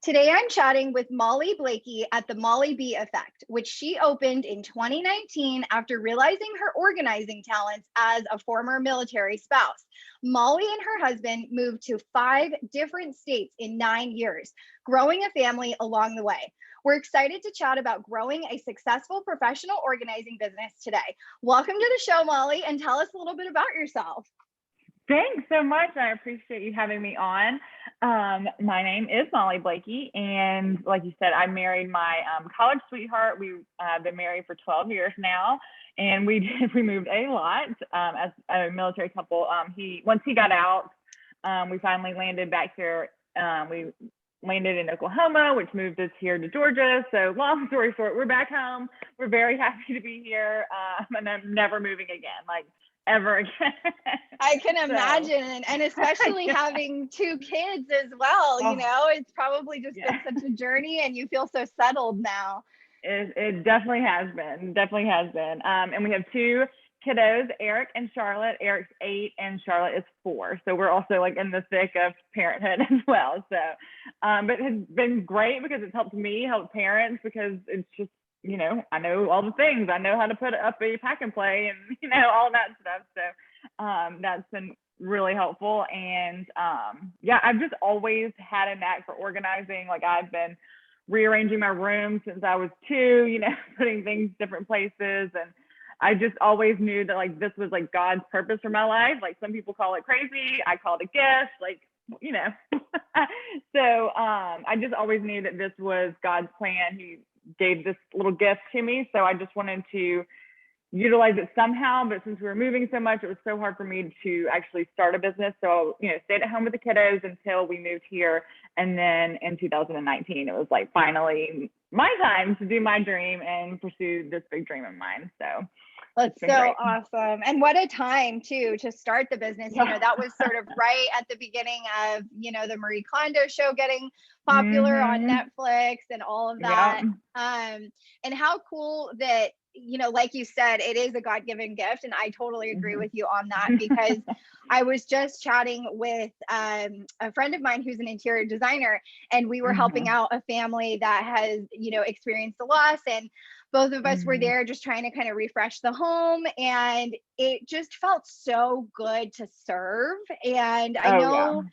Today I'm chatting with Molly Blakey at the Molly B Effect, which she opened in 2019 after realizing her organizing talents as a former military spouse. Molly and her husband moved to 5 different states in 9 years, growing a family along the way. We're excited to chat about growing a successful professional organizing business today. Welcome to the show, Molly, and tell us a little bit about yourself. Thanks so much. I appreciate you having me on. My name is Molly Blakey, and like you said, I married my college sweetheart. We've been married for 12 years now, and we moved a lot as a military couple. Once he got out, we finally landed back here. We landed in Oklahoma, which moved us here to Georgia. So long story short, we're back home. We're very happy to be here, and I'm never moving again. Ever again. I can imagine, and especially having 2 kids as well, it's probably just been such a journey, and you feel so settled now. It definitely has been, and we have 2 kiddos, Eric and Charlotte. Eric's 8 and Charlotte is 4, so we're also in the thick of parenthood as well. So but it has been great because it's helped parents, because it's just, I know all the things. I know how to put up a pack and play and, all that stuff. So that's been really helpful. And I've just always had a knack for organizing. I've been rearranging my room since I was 2, putting things different places. And I just always knew that this was God's purpose for my life. Some people call it crazy. I call it a gift, So I just always knew that this was God's plan. He gave this little gift to me, so I just wanted to utilize it somehow. But since we were moving so much, it was so hard for me to actually start a business. So stayed at home with the kiddos until we moved here, and then in 2019 it was finally my time to do my dream and pursue this big dream of mine. So that's so great. Awesome. And what a time too to start the business. That was sort of right at the beginning of, the Marie Kondo show getting popular on Netflix and all of that. And how cool that, like you said, it is a God-given gift. And I totally agree with you on that, because I was just chatting with a friend of mine who's an interior designer, and we were helping out a family that has, experienced a loss, and both of us were there just trying to kind of refresh the home, and it just felt so good to serve. And I know,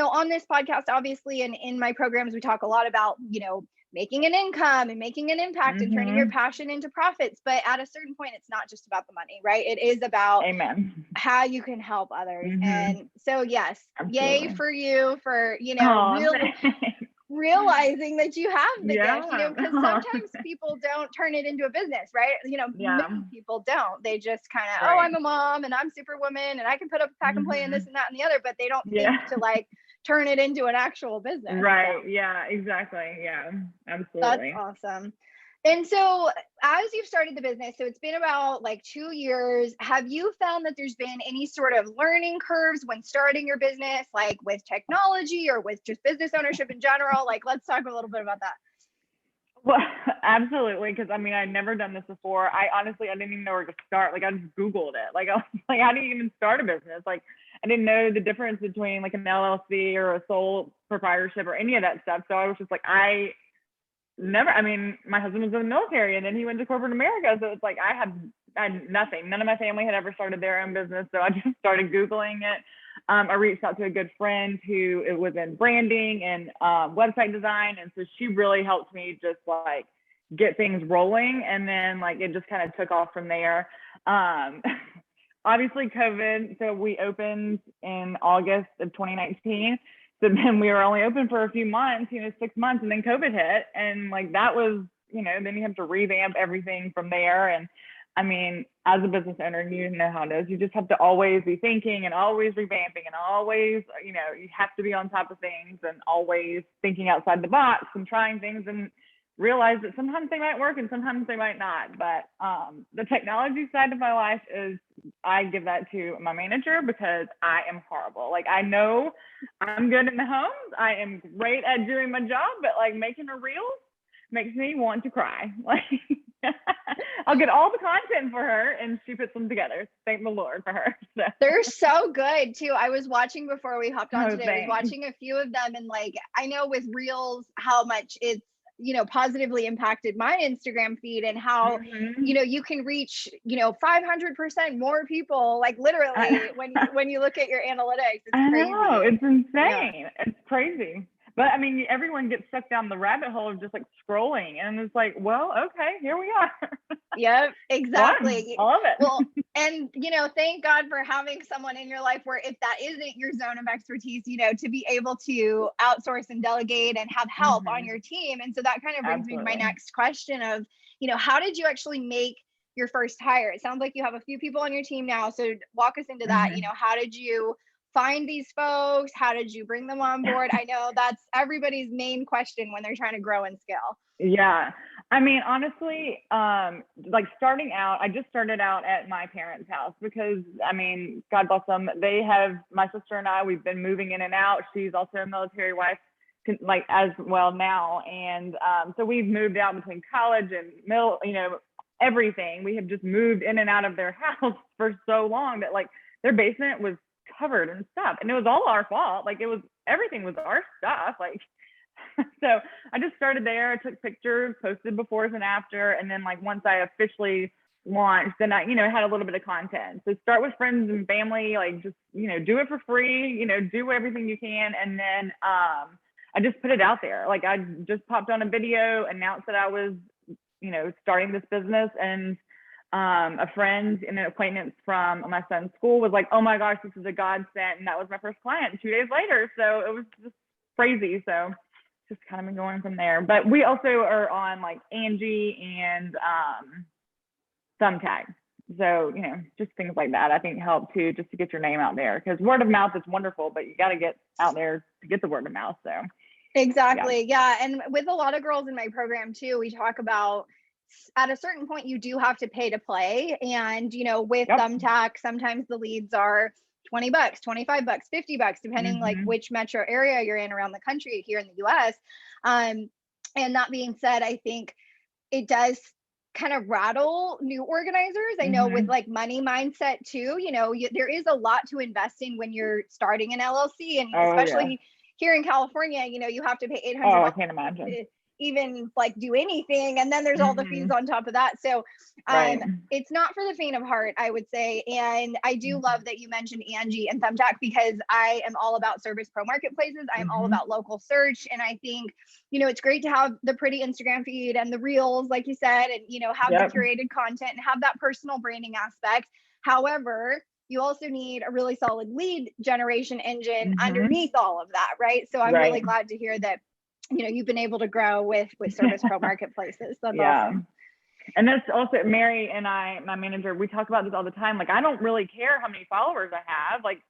on this podcast, obviously, and in my programs, we talk a lot about, making an income and making an impact and turning your passion into profits. But at a certain point, it's not just about the money, right? It is about how you can help others. And so, yes, yay for you for, really realizing that you have the gift, because sometimes people don't turn it into a business, right? Many people don't. They just kind of, I'm a mom and I'm superwoman and I can put up a pack and play and this and that and the other, but they don't think to turn it into an actual business. Right. So. Yeah, exactly. Yeah, absolutely. That's awesome. And so as you've started the business, so it's been about 2 years, have you found that there's been any sort of learning curves when starting your business, with technology or with just business ownership in general? Let's talk a little bit about that. Well, absolutely. Because I'd never done this before. I didn't even know where to start. I just Googled it. I was how do you even start a business? I didn't know the difference between an LLC or a sole proprietorship or any of that stuff. So I was just my husband was in the military and then he went to corporate America. So it's I had nothing. None of my family had ever started their own business. So I just started Googling it. I reached out to a good friend who was in branding and website design. And so she really helped me just get things rolling. And then it just kind of took off from there. Obviously COVID. So we opened in August of 2019. So then we were only open for a few months, 6 months, and then COVID hit. And that was, then you have to revamp everything from there. And as a business owner, you know how it is. You just have to always be thinking and always revamping and always, you have to be on top of things and always thinking outside the box and trying things and realize that sometimes they might work and sometimes they might not. But the technology side of my life I give that to my manager, because I am horrible. I know I'm good in the homes. I am great at doing my job, but making a reel, makes me want to cry. Like, I'll get all the content for her and she puts them together. Thank the Lord for her. So. They're so good too. I was watching before we hopped on Oh, today. I was thanks. watching a few of them, and like I know with Reels how much it's, you know, positively impacted my Instagram feed, and how, you know, you can reach, you know, 500% more people, like literally when you look at your analytics. It's I crazy. know, it's insane. Yeah. It's crazy. But I mean, everyone gets stuck down the rabbit hole of just like scrolling, and it's like, well, okay, here we are. Yep, exactly. Fun. I love it. Well, and you know, thank God for having someone in your life where if that isn't your zone of expertise, you know, to be able to outsource and delegate and have help on your team. And so that kind of brings me to my next question of, you know, how did you actually make your first hire? It sounds like you have a few people on your team now. So walk us into that. You know, how did you find these folks? How did you bring them on board? I know that's everybody's main question when they're trying to grow and scale. Yeah. I mean, honestly, like starting out, I just started out at my parents' house because, I mean, God bless them. They have, my sister and I, we've been moving in and out. She's also a military wife, like as well now. And so we've moved out between college and middle, you know, everything. We have just moved in and out of their house for so long that like their basement was covered in stuff, and it was all our fault. Like everything was our stuff. Like, so I just started there. I took pictures, posted befores and after, and then like once I officially launched, then I, you know, had a little bit of content. So start with friends and family, like just, you know, do it for free, you know, do everything you can, and then I just put it out there. Like I just popped on a video, announced that I was, you know, starting this business, and a friend and an acquaintance from my son's school was like, oh my gosh, this is a godsend. And that was my first client 2 days later. So it was just crazy. So just kind of been going from there. But we also are on like Angie and Thumbtack. So, you know, just things like that I think help too, just to get your name out there, because word of mouth is wonderful, but you got to get out there to get the word of mouth. So exactly. Yeah. And with a lot of girls in my program too, we talk about at a certain point you do have to pay to play. And you know, with Thumbtack, sometimes the leads are $20, $25, $50, depending like which metro area you're in around the country here in the US. And that being said, I think it does kind of rattle new organizers. I know with like money mindset too, you know, there is a lot to invest in when you're starting an LLC, and especially here in California, you know, you have to pay $800 I can't imagine. to even like do anything, and then there's all the fees on top of that. So it's not for the faint of heart, I would say. And I do love that you mentioned Angie and Thumbtack, because I am all about service pro marketplaces. I am all about local search, and I think, you know, it's great to have the pretty Instagram feed and the reels, like you said, and you know, have the curated content and have that personal branding aspect. However, you also need a really solid lead generation engine underneath all of that, right? So I'm really glad to hear that, you know, you've been able to grow with service pro marketplaces. That's awesome. And that's also Mary and I, my manager, we talk about this all the time. Like, I don't really care how many followers I have. Like,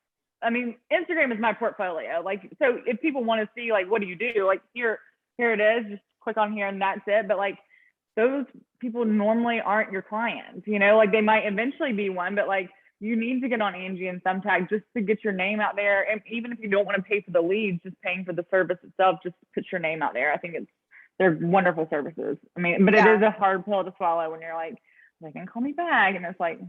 I mean, Instagram is my portfolio. Like, so if people want to see, like, what do you do? Like, here it is, just click on here and that's it. But like, those people normally aren't your clients, you know, like they might eventually be one, but like, you need to get on Angie and Thumbtack just to get your name out there. And even if you don't want to pay for the leads, just paying for the service itself, just put your name out there. I think they're wonderful services. I mean, but it is a hard pill to swallow when you're like, they can call me back. And it's like,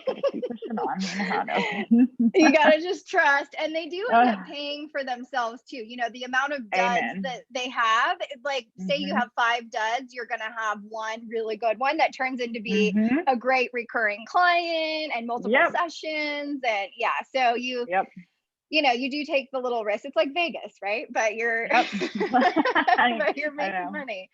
gotta keep pushing on. You know how it is. You gotta just trust, and they do end up paying for themselves too. You know, the amount of duds that they have, like say you have 5 duds, you're gonna have one really good one that turns into be a great recurring client and multiple sessions. And so you know, you do take the little risk. It's like Vegas, right? But you're but you're making money.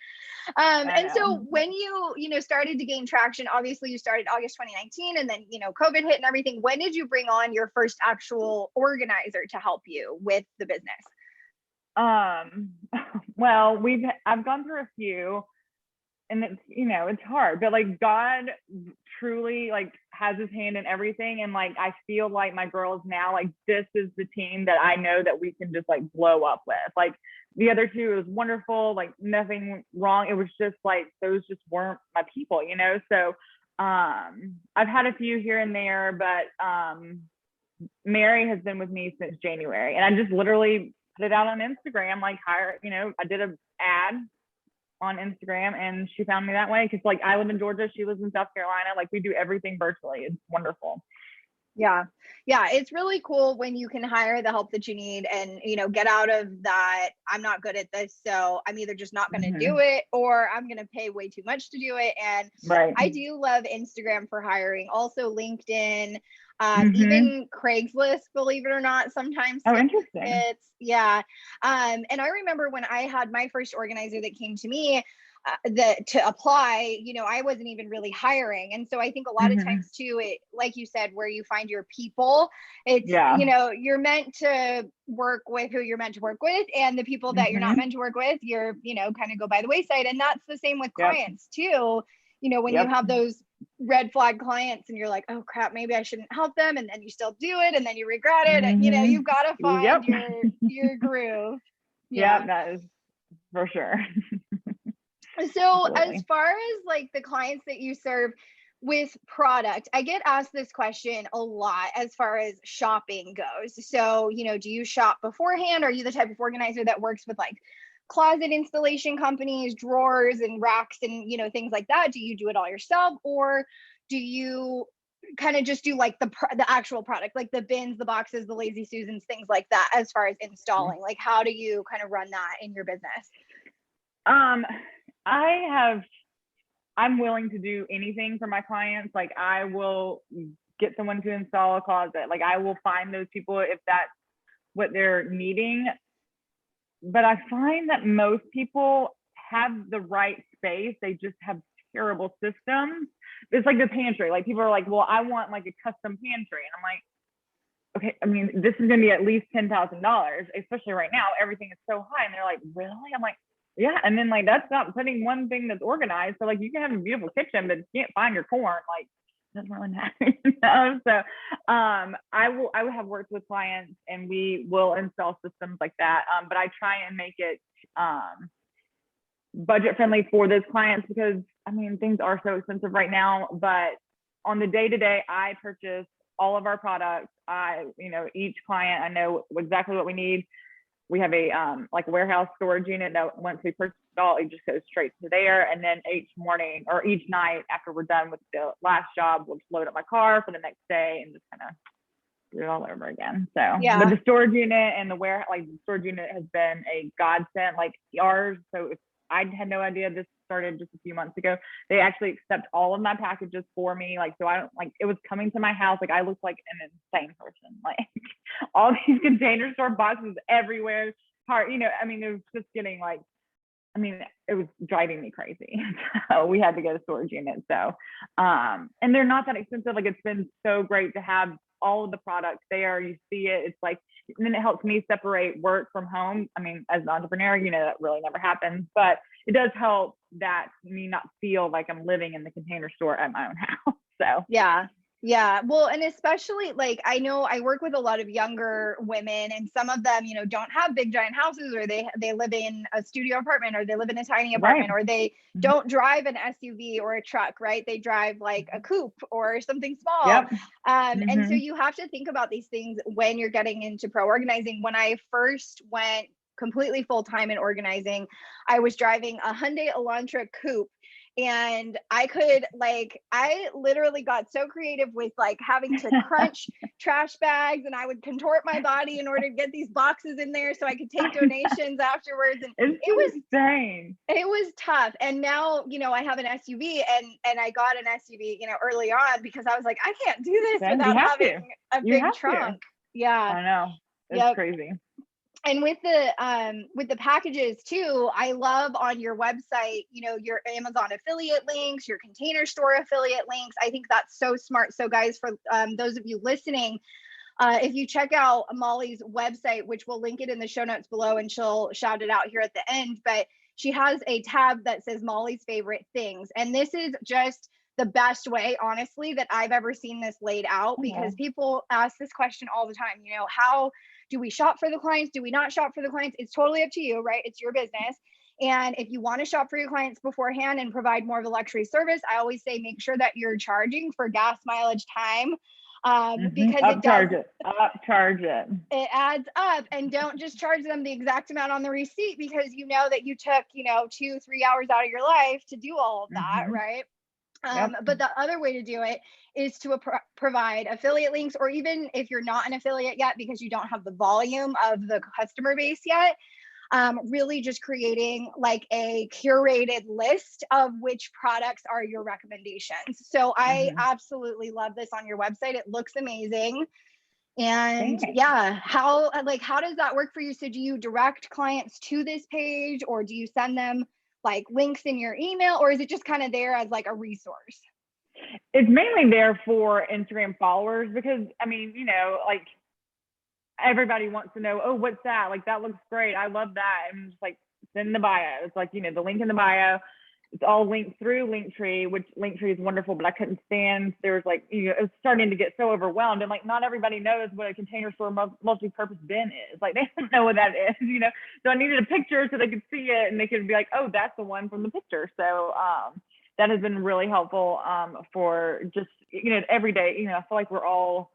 And so when you know, started to gain traction, obviously you started August 2019, and then, you know, COVID hit and everything. When did you bring on your first actual organizer to help you with the business? Well, I've gone through a few, and it's, you know, it's hard, but like God truly like has his hand in everything. And like, I feel like my girls now, like this is the team that I know that we can just like blow up with. Like the other two, it was wonderful, like nothing wrong. It was just like, those just weren't my people, you know? So I've had a few here and there, but Mary has been with me since January, and I just literally put it out on Instagram, like hire, you know, I did an ad on Instagram, and she found me that way because like I live in Georgia, she lives in South Carolina. Like we do everything virtually. It's wonderful. Yeah. Yeah. It's really cool when you can hire the help that you need and, get out of that. I'm not good at this. So I'm either just not going to do it or I'm going to pay way too much to do it. And Right. I do love Instagram for hiring, also LinkedIn, even Craigslist, believe it or not, sometimes. Oh, interesting. Yeah. And I remember when I had my first organizer that came to me, to apply, I wasn't even really hiring. And so I think a lot of times too, it, like you said, where you find your people, it's, you're meant to work with who you're meant to work with, and the people that you're not meant to work with, you're, kind of go by the wayside. And that's the same with clients too. When you have those red flag clients and you're like, oh crap, maybe I shouldn't help them. And then you still do it and then you regret it. And, you've got to find your groove. Yeah, that is for sure. So as far as like the clients that you serve with product, I get asked this question a lot as far as shopping goes. So, do you shop beforehand? Are you the type of organizer that works with like closet installation companies, drawers and racks and, things like that? Do you do it all yourself, or do you kind of just do like the actual product, like the bins, the boxes, the Lazy Susans, things like that, as far as installing? Like, how do you kind of run that in your business? I'm willing to do anything for my clients. Like I will get someone to install a closet. Like I will find those people if that's what they're needing. But I find that most people have the right space. They just have terrible systems. It's like the pantry. Like people are like, well, I want like a custom pantry. And I'm like, okay, I mean, this is going to be at least $10,000, especially right now. Everything is so high. And they're like, really? I'm like, yeah. And then like, that's not putting one thing that's organized. So like, you can have a beautiful kitchen, but you can't find your corn. Like, doesn't really matter. So I will have worked with clients and we will install systems like that. But I try and make it budget friendly for those clients because I mean, things are so expensive right now. But on the day-to-day, I purchase all of our products. Each client, I know exactly what we need. We have a like a warehouse storage unit that once we purchase it all, it just goes straight to there. And then each morning or each night after we're done with the last job, we'll just load up my car for the next day and just kind of do it all over again. So but the storage unit and the storage unit has been a godsend, like ours. So if I had no idea this started just a few months ago, they actually accept all of my packages for me. Like, so I don't like it was coming to my house. Like I looked like an insane person, like all these container store boxes everywhere. I mean, it was just getting like, it was driving me crazy. So we had to get a storage unit. So, and they're not that expensive. Like it's been so great to have all of the products there. You see it. It's like, and then it helps me separate work from home. I mean, as an entrepreneur, that really never happens, but it does help that me not feel like I'm living in the container store at my own house. So yeah. Well, and especially like, I know I work with a lot of younger women and some of them, don't have big giant houses, or they live in a studio apartment, or they live in a tiny apartment, or they don't drive an SUV or a truck, right? They drive like a coupe or something small. And so you have to think about these things when you're getting into pro organizing. When I first went completely full-time in organizing, I was driving a Hyundai Elantra coupe. And I literally got so creative with like having to crunch trash bags, and I would contort my body in order to get these boxes in there so I could take donations afterwards. And it was insane. It was tough. And now, I have an SUV and I got an SUV, early on because I was like, I can't do this without having a big trunk. Yeah. I know. It's crazy. And with the packages too, I love on your website, your Amazon affiliate links, your Container Store affiliate links. I think that's so smart. So guys, for those of you listening, if you check out Molly's website, which we'll link it in the show notes below, and she'll shout it out here at the end, but she has a tab that says Molly's favorite things. And this is just the best way, honestly, that I've ever seen this laid out, because people ask this question all the time, how do we shop for the clients? Do we not shop for the clients? It's totally up to you, right? It's your business. And if you want to shop for your clients beforehand and provide more of a luxury service, I always say, make sure that you're charging for gas mileage time. because it Upcharge it. Upcharge it. It adds up. And don't just charge them the exact amount on the receipt, because you know that you took, 2-3 hours out of your life to do all of that, right? Yep. But the other way to do it is to provide affiliate links, or even if you're not an affiliate yet because you don't have the volume of the customer base yet, really just creating like a curated list of which products are your recommendations. So I absolutely love this on your website. It looks amazing. And yeah, how does that work for you? So do you direct clients to this page, or do you send them like links in your email, or is it just kind of there as like a resource? It's mainly there for Instagram followers, because I mean, like everybody wants to know, oh, what's that? Like, that looks great. I love that. And just like, send the bio. It's like, the link in the bio. It's all linked through Linktree, which Linktree is wonderful, but I couldn't stand, there was like, it was starting to get so overwhelmed. And like, not everybody knows what a Container Store multi-purpose bin is. Like, they don't know what that is, So I needed a picture so they could see it and they could be like, oh, that's the one from the picture. So that has been really helpful for just, every day, I feel like we're all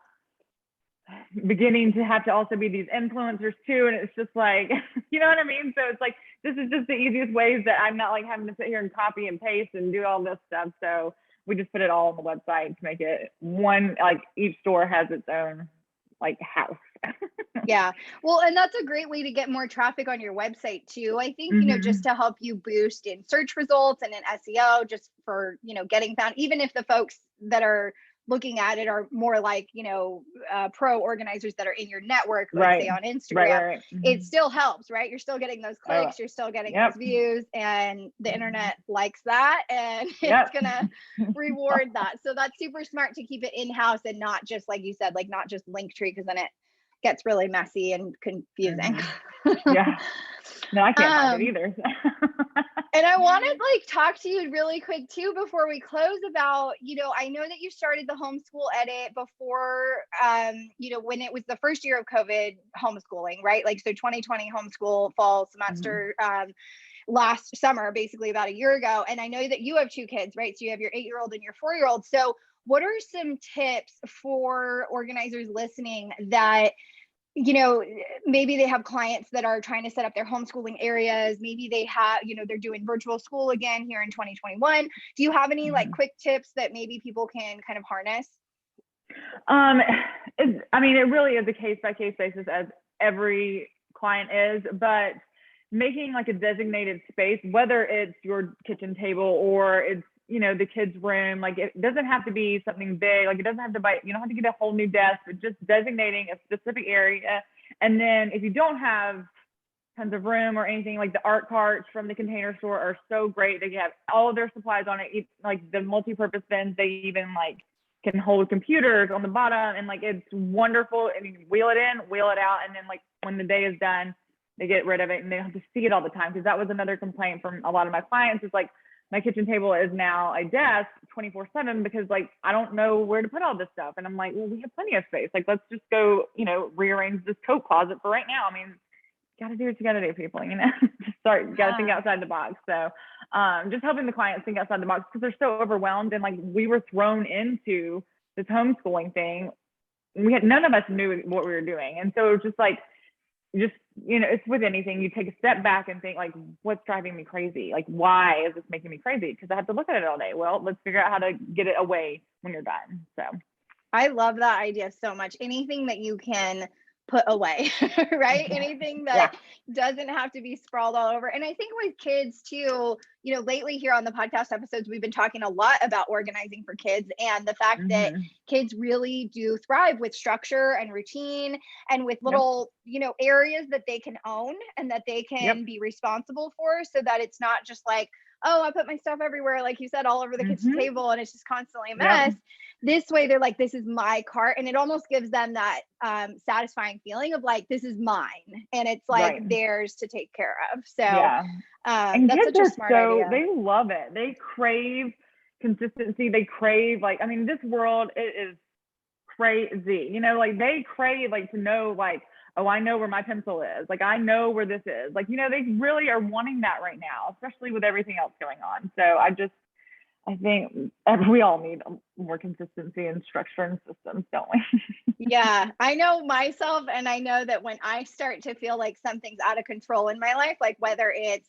beginning to have to also be these influencers too, and it's just like, you know what I mean? So it's like, this is just the easiest ways that I'm not like having to sit here and copy and paste and do all this stuff. So we just put it all on the website to make it one, like each store has its own like house. Yeah, well, and that's a great way to get more traffic on your website too. I think, just to help you boost in search results and in SEO, just for, getting found, even if the folks that are looking at it are more like, pro organizers that are in your network, like say on Instagram, right. It still helps, right? You're still getting those clicks, you're still getting those views, and the internet likes that, and it's gonna reward that. So that's super smart to keep it in-house and not just, like you said, like not just Linktree, because then it gets really messy and confusing. Yeah. No, I can't find it either. And I want to like talk to you really quick too before we close about, I know that you started the homeschool edit before, when it was the first year of COVID homeschooling, right? Like, so 2020 homeschool fall semester, last summer, basically about a year ago. And I know that you have 2 kids, right? So you have your 8-year-old and your 4-year-old. So what are some tips for organizers listening that, maybe they have clients that are trying to set up their homeschooling areas. Maybe they have, they're doing virtual school again here in 2021. Do you have any like quick tips that maybe people can kind of harness? It really is a case by case basis, as every client is, but making like a designated space, whether it's your kitchen table or it's, the kids' room, like it doesn't have to be something big, like it doesn't have to you don't have to get a whole new desk, but just designating a specific area. And then if you don't have tons of room or anything, like the art carts from the Container Store are so great. They have all of their supplies on it, like the multi-purpose bins, they even like can hold computers on the bottom, and like it's wonderful. And you can wheel it in, wheel it out, and then like when the day is done, they get rid of it and they don't have to see it all the time. Because that was another complaint from a lot of my clients, is like, my kitchen table is now a desk 24/7 because like I don't know where to put all this stuff. And I'm like, well, we have plenty of space. Like, let's just go, rearrange this coat closet for right now. I mean, you gotta do what you gotta do, people, just gotta think outside the box. So just helping the clients think outside the box, because they're so overwhelmed. And like, we were thrown into this homeschooling thing. None of us knew what we were doing. And so it was just like, it's with anything, you take a step back and think like, what's driving me crazy? Like, why is this making me crazy? Because I have to look at it all day. Well, let's figure out how to get it away when you're done. So I love that idea so much. Anything that you can put away, right? Anything that doesn't have to be sprawled all over. And I think with kids too, lately here on the podcast episodes, we've been talking a lot about organizing for kids, and the fact that kids really do thrive with structure and routine, and with little, areas that they can own and that they can be responsible for, so that it's not just like, oh, I put my stuff everywhere, like you said, all over the kitchen table, and it's just constantly a mess. This way, they're like, this is my cart. And it almost gives them that satisfying feeling of like, this is mine. And it's like theirs to take care of. So and that's kids such a smart idea. They love it. They crave consistency. They crave this world, it is crazy. Like they crave like to know like, oh, I know where my pencil is. Like, I know where this is. Like, they really are wanting that right now, especially with everything else going on. So I think we all need more consistency and structure and systems, don't we? Yeah, I know myself, and I know that when I start to feel like something's out of control in my life, like whether it's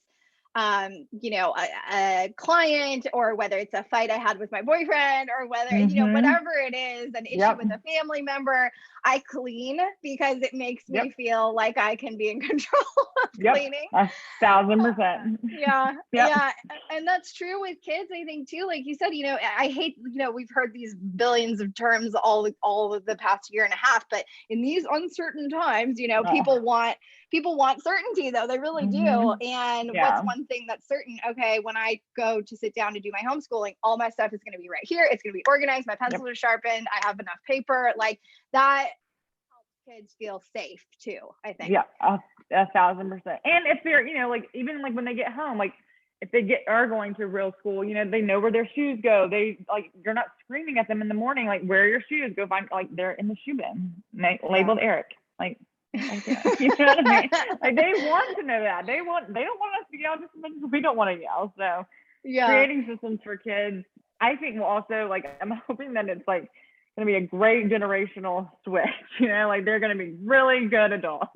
a client, or whether it's a fight I had with my boyfriend, or whether, whatever it is, an issue with a family member, I clean because it makes me feel like I can be in control of cleaning. 1,000%. Yeah. And that's true with kids, I think too. Like you said, I hate, we've heard these billions of terms all of the past year and a half, but in these uncertain times, people want certainty, though. They really do. And what's one thing that's certain? Okay, when I go to sit down to do my homeschooling, all my stuff is going to be right here. It's going to be organized. My pencils are sharpened. I have enough paper. Like that helps kids feel safe too, I think. Yeah, 1,000%. And if they're, like, even like when they get home, like if they are going to real school, they know where their shoes go. They like, you're not screaming at them in the morning, like, where are your shoes? Go find, like, they're in the shoe bin, labeled Eric. Like, you know what I mean? Like, they want to know that. They don't want us to yell just as much as we don't want to yell. So creating systems for kids, I think, will also, like, I'm hoping that it's like going to be a great generational switch, like they're going to be really good adults.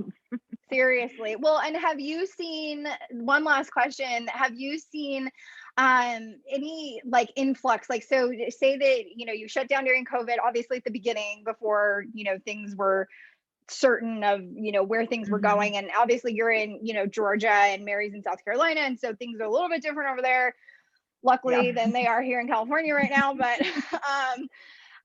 Seriously. Well, and have you seen, one last question, have you seen any like influx, like, so say that, you shut down during COVID, obviously at the beginning before, things were certain of, where things were going. And obviously you're in, Georgia, and Mary's in South Carolina. And so things are a little bit different over there, luckily, than they are here in California right now. But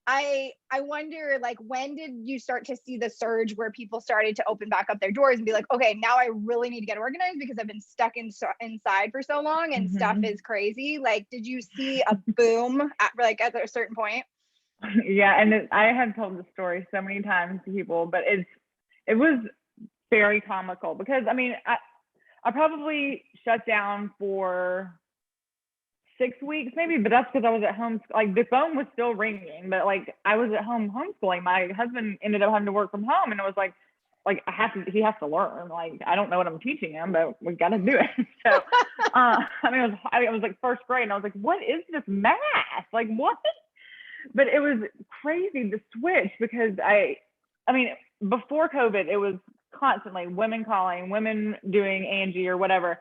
I wonder, like, when did you start to see the surge where people started to open back up their doors and be like, okay, now I really need to get organized because I've been stuck inside for so long and stuff is crazy. Like, did you see a boom at a certain point? Yeah, and I have told the story so many times to people, but it was very comical because, I mean, I probably shut down for 6 weeks maybe, but that's because I was at home. Like, the phone was still ringing, but like I was at home homeschooling. My husband ended up having to work from home, and it was like he has to learn. Like, I don't know what I'm teaching him, but we got to do it. So, I mean, it was like first grade, and I was like, what is this math? Like, what? But it was crazy, the switch, because I mean, before COVID, it was constantly women calling, women doing Angie or whatever.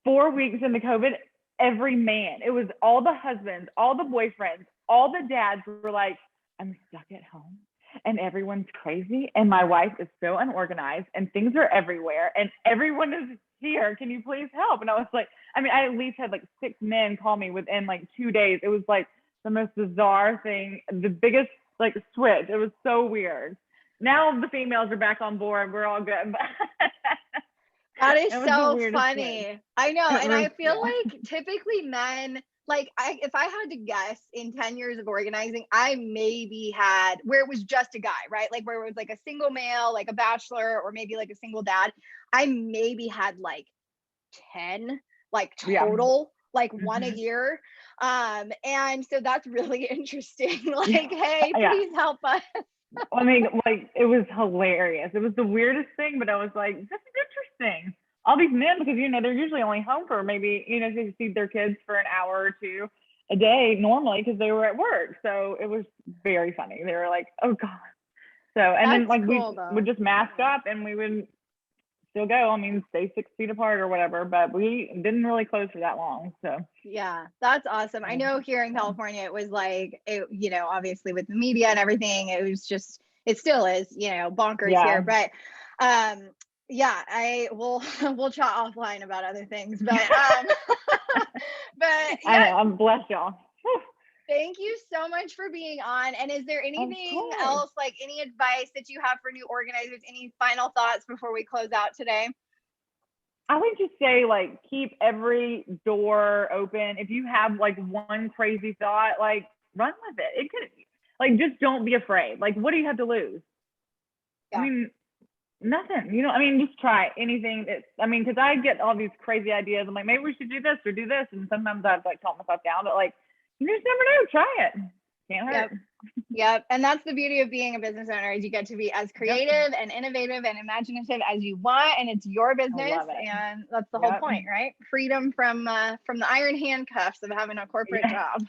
4 weeks into COVID, every man, it was all the husbands, all the boyfriends, all the dads were like, I'm stuck at home and everyone's crazy and my wife is so unorganized and things are everywhere and everyone is here. Can you please help? And I was like, I mean, I at least had like 6 men call me within like 2 days. It was like the most bizarre thing, the biggest like switch. It was so weird. Now the females are back on board. We're all good. That is so funny. Switch. I know. And I feel like typically men, like, if I had to guess, in 10 years of organizing, I maybe had where it was just a guy, right? Like where it was like a single male, like a bachelor, or maybe like a single dad. I maybe had like 10, like total, like one a year. And so that's really interesting. Like, hey, please help us. I mean, like, it was hilarious. It was the weirdest thing, but I was like, this is interesting. All these men, because, they're usually only home for maybe, to feed their kids for an hour or two a day normally because they were at work. So it was very funny. They were like, oh God. So, and then like cool, we would just mask up and we would still go. I mean, stay 6 feet apart or whatever, but we didn't really close for that long. So yeah, that's awesome. I know here in California, it was like, obviously with the media and everything, it was just, it still is, bonkers here. But we'll chat offline about other things. But but I'm blessed, y'all. Thank you so much for being on. And is there anything else, like any advice that you have for new organizers? Any final thoughts before we close out today? I would just say, like, keep every door open. If you have like one crazy thought, like, run with it. It could, like, just don't be afraid. Like, what do you have to lose? I mean, nothing. I mean, just try anything. Because I get all these crazy ideas. I'm like, maybe we should do this or do this. And sometimes I've like talked myself down, but like, you just never know. Try it. Can't hurt. Yep. And that's the beauty of being a business owner, is you get to be as creative and innovative and imaginative as you want, and it's your business. And that's the whole point, right? Freedom from the iron handcuffs of having a corporate job.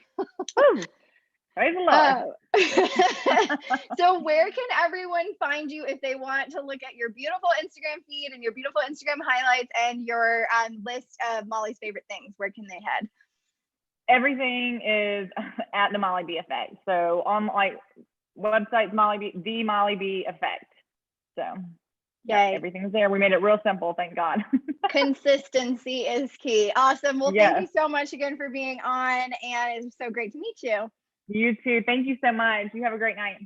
Praise the Lord. So where can everyone find you if they want to look at your beautiful Instagram feed and your beautiful Instagram highlights and your list of Molly's favorite things? Where can they head? Everything is at the Molly B Effect. So on like websites, the Molly B Effect. So everything's there. We made it real simple, thank God. Consistency is key. Awesome. Well, thank you so much again for being on, and it's so great to meet you. You too. Thank you so much. You have a great night.